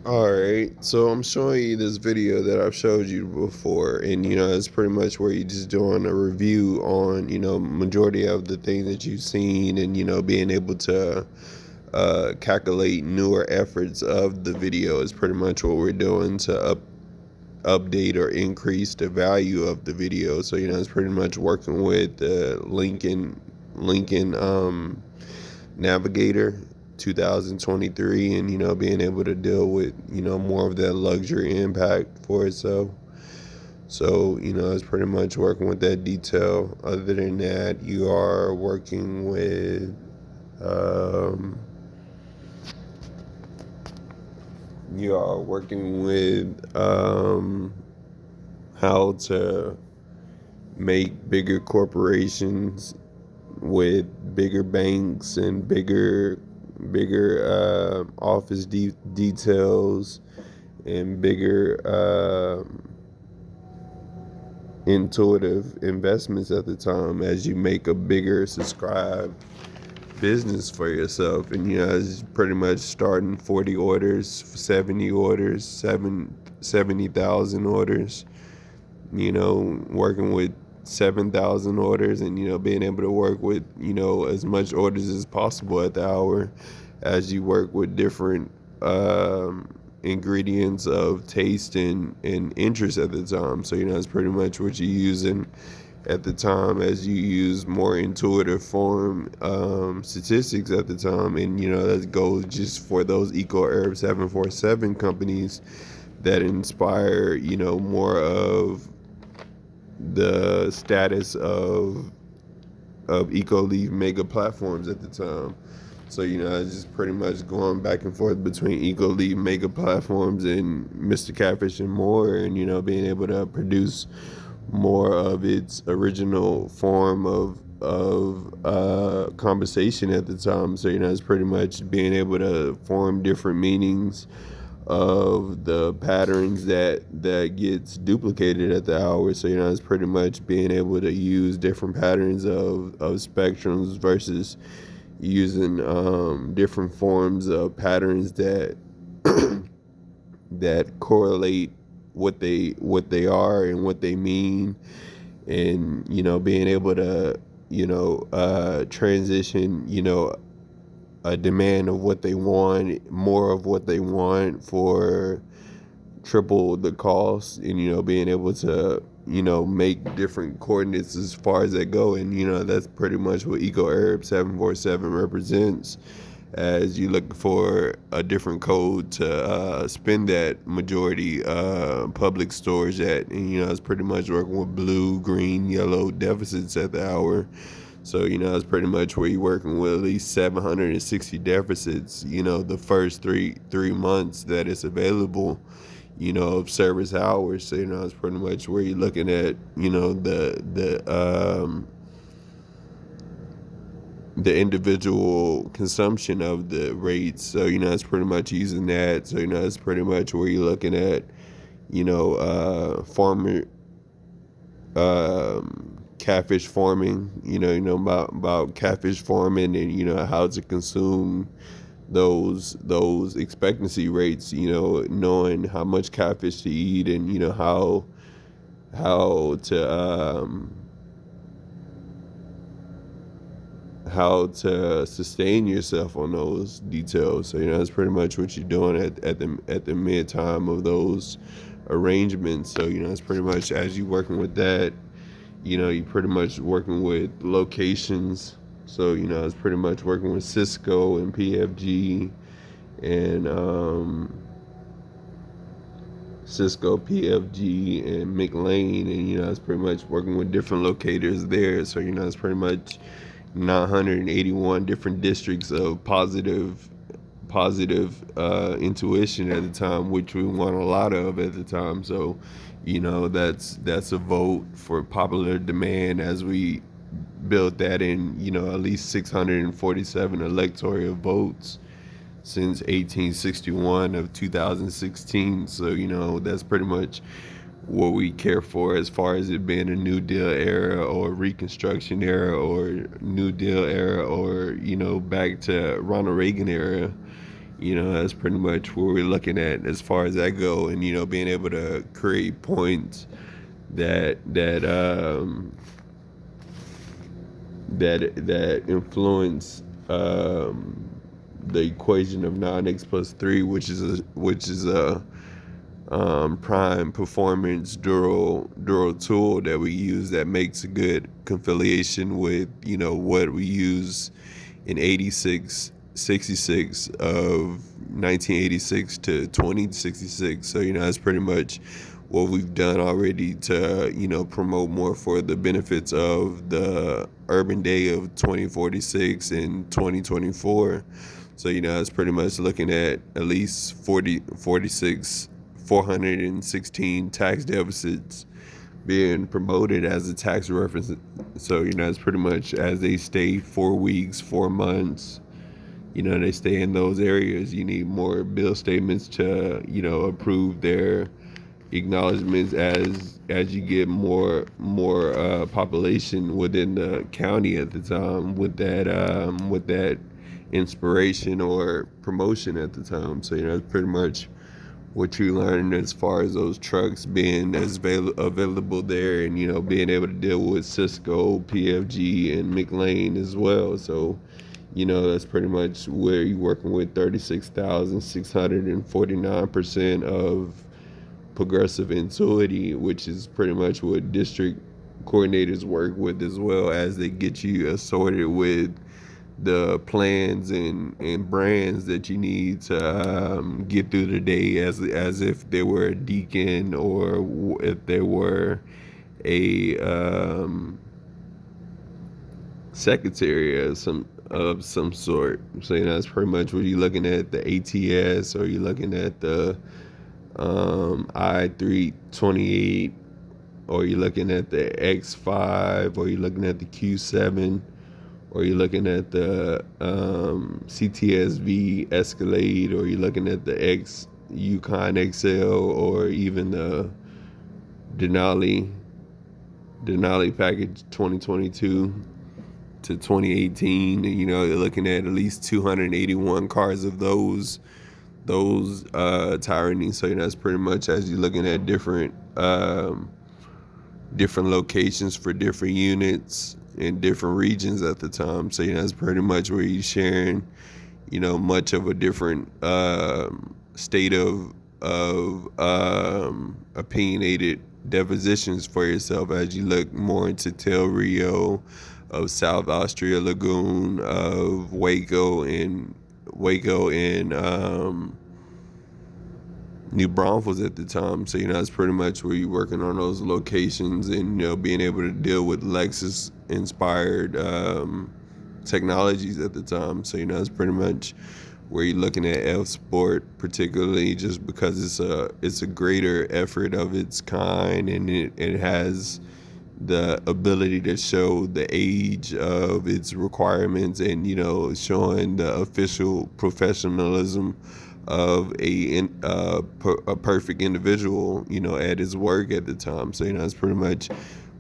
Alright, so I'm showing you this video that I've showed you before, and it's pretty much where you're just doing a review on, majority of the things that you've seen, and being able to calculate newer efforts of the video is pretty much what we're doing to update or increase the value of the video. So it's pretty much working with the Lincoln Navigator 2023, and being able to deal with more of that luxury impact for itself. So it's pretty much working with that detail. Other than that, you are working with um, how to make bigger corporations with bigger banks and bigger office details and bigger intuitive investments at the time as you make a bigger subscribed business for yourself. And it's pretty much starting 40 orders, 70 orders, 70,000 orders, working with 7,000 orders, and being able to work with as much orders as possible at the hour as you work with different ingredients of taste and interest at the time. So it's pretty much what you're using at the time as you use more intuitive form statistics at the time. And that goes just for those ecourb747 companies that inspire more of the status of eco-leaf mega platforms at the time. So it's just pretty much going back and forth between eco-leaf mega platforms and Mr. Catfish and more, and being able to produce more of its original form of conversation at the time. So it's pretty much being able to form different meanings of the patterns that gets duplicated at the hour. So it's pretty much being able to use different patterns of spectrums versus using different forms of patterns that that correlate what they are and what they mean, and being able to transition a demand of what they want, more of what they want for triple the cost, and being able to make different coordinates as far as that go. And that's pretty much what ecourb747 represents, as you look for a different code to spend that majority public storage at. And it's pretty much working with blue, green, yellow deficits at the hour. So it's pretty much where you're working with at least 760 deficits the first three months that it's available of service hours. So it's pretty much where you're looking at the individual consumption of the rates. So it's pretty much using that. So it's pretty much where you're looking at farmer catfish farming, about catfish farming, and how to consume those expectancy rates, knowing how much catfish to eat, and how to sustain yourself on those details. So that's pretty much what you're doing at the mid time of those arrangements. So it's pretty much as you working with that, you pretty much working with locations. So it's pretty much working with Cisco and PFG and Cisco, PFG, and McLean, and it's pretty much working with different locators there. So it's pretty much 981 different districts of positive intuition at the time, which we want a lot of at the time. So that's a vote for popular demand, as we built that in at least 647 electoral votes since 1861 of 2016. So that's pretty much what we care for, as far as it being a New Deal era or Reconstruction era or New Deal era, or back to Ronald Reagan era. That's pretty much where we're looking at as far as that go, and being able to create points that influence the equation of 9x+3, which is a prime performance dural tool that we use that makes a good confiliation with what we use in 66 of 1986 to 2066. So that's pretty much what we've done already to promote more for the benefits of the urban day of 2046 and 2024. So it's pretty much looking at least 416 tax deficits being promoted as a tax reference. So it's pretty much as they stay 4 weeks, 4 months, they stay in those areas. You need more bill statements to approve their acknowledgments as you get more population within the county at the time with that inspiration or promotion at the time. So it's pretty much what you learn as far as those trucks being as available there, and being able to deal with Cisco, PFG, and McLean as well. So that's pretty much where you're working with 36,649% of progressive intuity, which is pretty much what district coordinators work with, as well as they get you assorted with the plans and brands that you need to get through the day, as if they were a deacon or if they were a secretary of some sort. So that's pretty much what you're looking at, the ATS, or you're looking at the I-328, or you're looking at the X5, or you're looking at the Q7, or you're looking at the CTSV Escalade, or you're looking at the Yukon XL, or even the Denali package 2022 to 2018. And you're looking at least 281 cars of those tyrannies. So that's pretty much as you're looking at different locations for different units in different regions at the time. So that's pretty much where you're sharing much of a different state of opinionated depositions for yourself as you look more into Del Rio, of South Austria Lagoon, of Waco and New Braunfels at the time. So that's pretty much where you're working on those locations, and being able to deal with Lexus inspired technologies at the time. So that's pretty much where you're looking at F Sport, particularly just because it's a greater effort of its kind, and it has the ability to show the age of its requirements, and showing the official professionalism of a perfect individual at his work at the time. So that's pretty much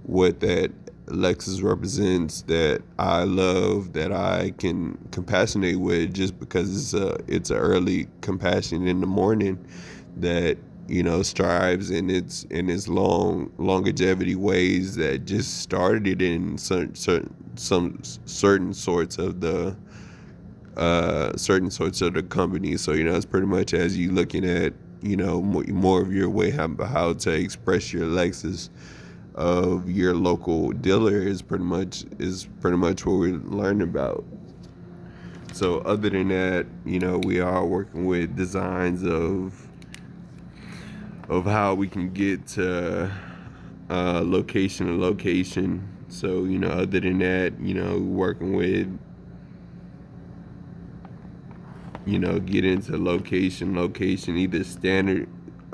what that Lexus represents, that I love, that I can compassionate with, just because it's a early compassion in the morning that strives in its longevity ways, that just started it in certain sorts of the company. So it's pretty much as you looking at more of your way how to express your Lexus of your local dealer is pretty much what we're learning about. So other than that, we are working with designs of how we can get to location to location. So other than that, working with get into location,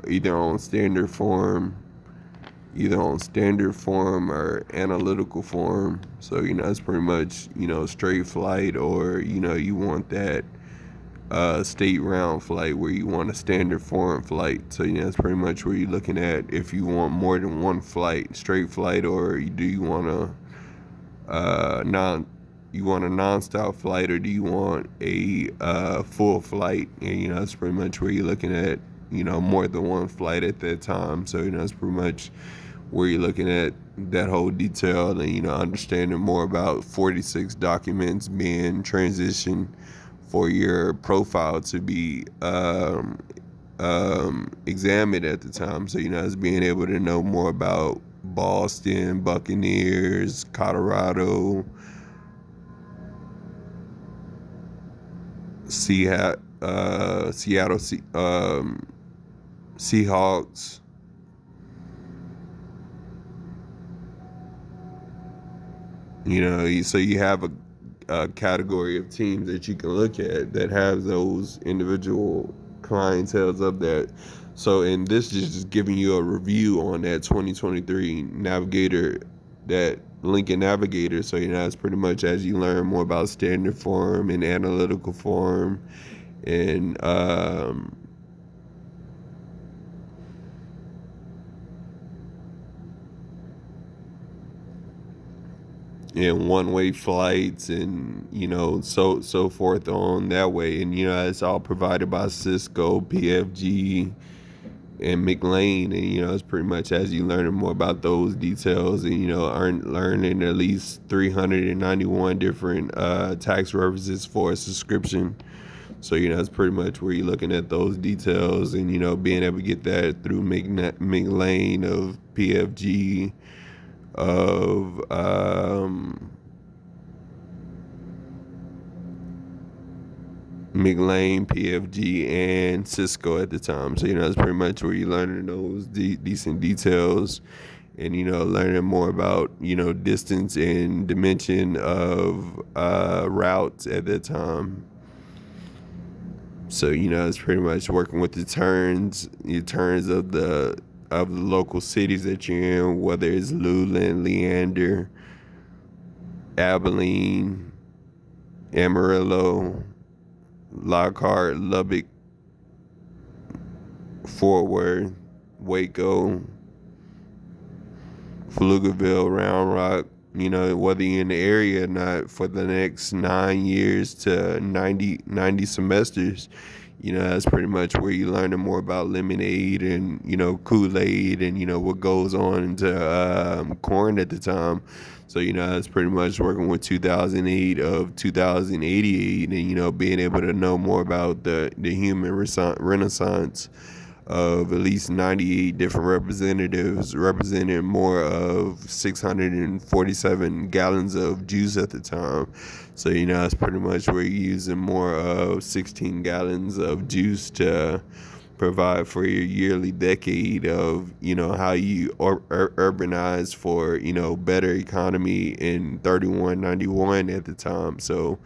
either on standard form or analytical form. So it's pretty much straight flight, or you want that state round flight where you want a standard form flight. So that's pretty much where you're looking at if you want more than one flight, straight flight, or do you want a you want a non-stop flight, or do you want a full flight? And that's pretty much where you're looking at more than one flight at that time. So that's pretty much where you're looking at that whole detail, and understanding more about 46 documents being transitioned for your profile to be examined at the time. So it's being able to know more about Boston, Buccaneers, Colorado, Seattle Seahawks. So you have a category of teams that you can look at that have those individual clientels up there. So, and this is just giving you a review on that 2023 Navigator, that Lincoln Navigator. So, it's pretty much as you learn more about standard form and analytical form and one-way flights, and so forth on that way. And it's all provided by Cisco, PFG, and McLean. And it's pretty much as you learning more about those details, and learning at least 391 different tax references for a subscription. So it's pretty much where you're looking at those details, and being able to get that through McLean of PFG, of McLean, PFG, and Cisco at the time. So that's pretty much where you're learning those decent details, and learning more about distance and dimension of routes at that time. So it's pretty much working with your turns of the local cities that you're in, whether it's Luland, Leander, Abilene, Amarillo, Lockhart, Lubbock, Fort Worth, Waco, Pflugerville, Round Rock. Whether you're in the area or not, for the next 9 years to 90 semesters, that's pretty much where you're learning more about lemonade and, Kool-Aid, and, what goes on into corn at the time. So, that's pretty much working with 2008 of 2088, and, being able to know more about the human renaissance of at least 98 different representatives representing more of 647 gallons of juice at the time. So, it's pretty much where you're using more of 16 gallons of juice to provide for your yearly decade of, how you urbanize for, better economy in 3191 at the time. So,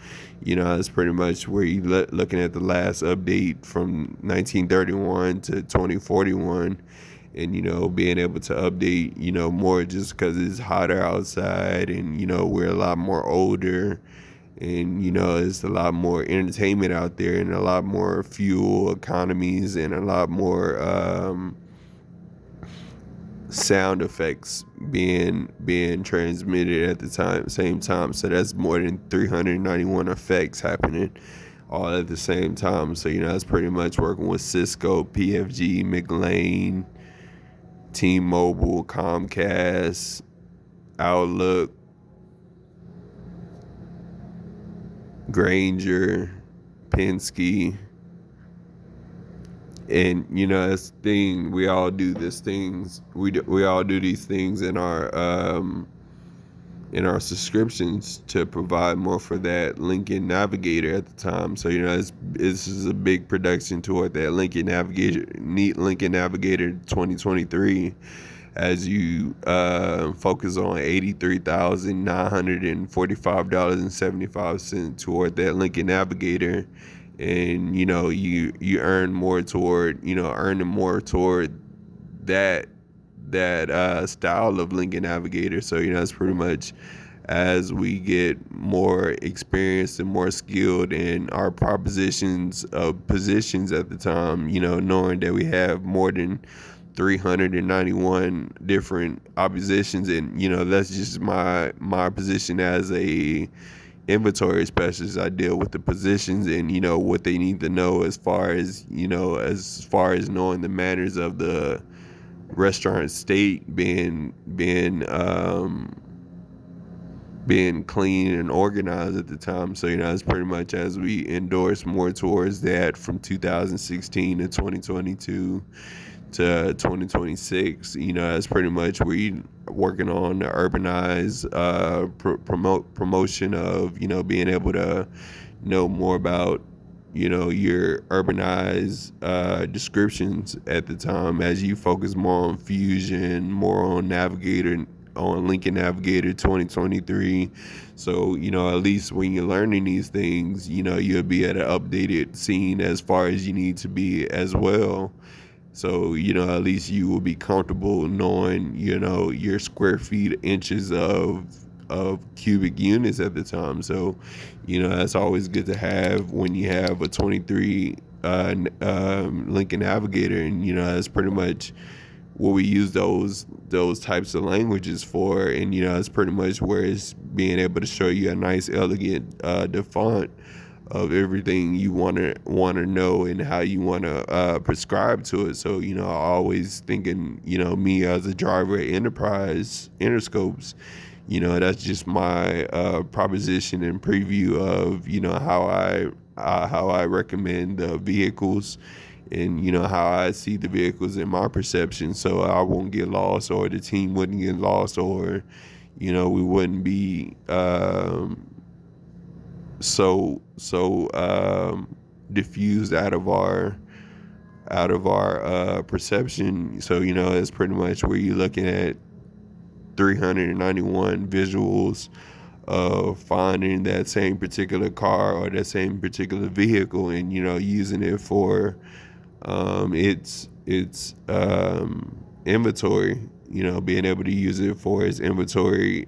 that's pretty much where you're looking at the last update from 1931 to 2041, and, being able to update, more just because it's hotter outside, and, we're a lot more older. And it's a lot more entertainment out there, and a lot more fuel economies, and a lot more sound effects being transmitted at the same time. So that's more than 391 effects happening all at the same time. So that's pretty much working with Cisco, PFG, McLean, T-Mobile, Comcast, Outlook, Granger, Penske. And that's the thing, we all do these things in our subscriptions to provide more for that Lincoln Navigator at the time. So this is a big production toward that Lincoln Navigator 2023, as you focus on $83,945.75 toward that Lincoln Navigator. And you earn more toward earning more toward that style of Lincoln Navigator. So it's pretty much as we get more experienced and more skilled in our propositions of positions at the time, knowing that we have more than 391 different oppositions, and that's just my position as a inventory specialist. I deal with the positions and, you know, what they need to know as far as, you know, as far as knowing the manners of the restaurant state being clean and organized at the time. So, you know, it's pretty much as we endorse more towards that from 2016 to 2022 to 2026, you know, that's pretty much we working on the urbanized promotion of, you know, being able to know more about, you know, your urbanized descriptions at the time as you focus more on Fusion, more on Navigator, on Lincoln Navigator 2023. So, you know, at least when you're learning these things, you know, you'll be at an updated scene as far as you need to be as well. So, you know, at least you will be comfortable knowing, you know, your square feet, inches of cubic units at the time. So, you know, that's always good to have when you have a 23 Lincoln Navigator, and, you know, that's pretty much what we use those types of languages for. And, you know, that's pretty much where it's being able to show you a nice, elegant the font of everything you want to know and how you want to prescribe to it. So, you know, always thinking, you know, me as a driver at Enterprise Interscopes, you know, that's just my proposition and preview of, you know, how I recommend the vehicles and, you know, how I see the vehicles in my perception, so I won't get lost, or the team wouldn't get lost, or, you know, we wouldn't be diffused out of our perception. So, you know, it's pretty much where you're looking at 391 visuals of finding that same particular car or that same particular vehicle, and, you know, using it for its inventory, you know, being able to use it for its inventory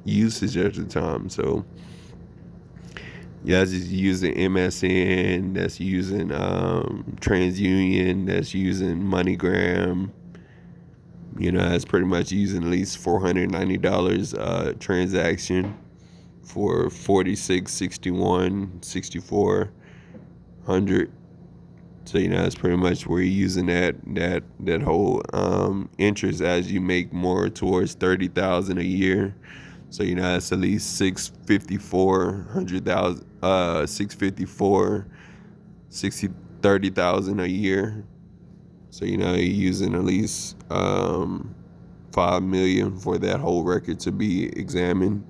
usage at the time. So, yeah, that's just using MSN, that's using TransUnion, that's using MoneyGram. You know, that's pretty much using at least $490 transaction for 46, 61, 6400. So, you know, that's pretty much where you're using that whole interest as you make more towards 30,000 a year. So, you know, that's at least 30,000 a year. So, you know, you're using at least 5 million for that whole record to be examined.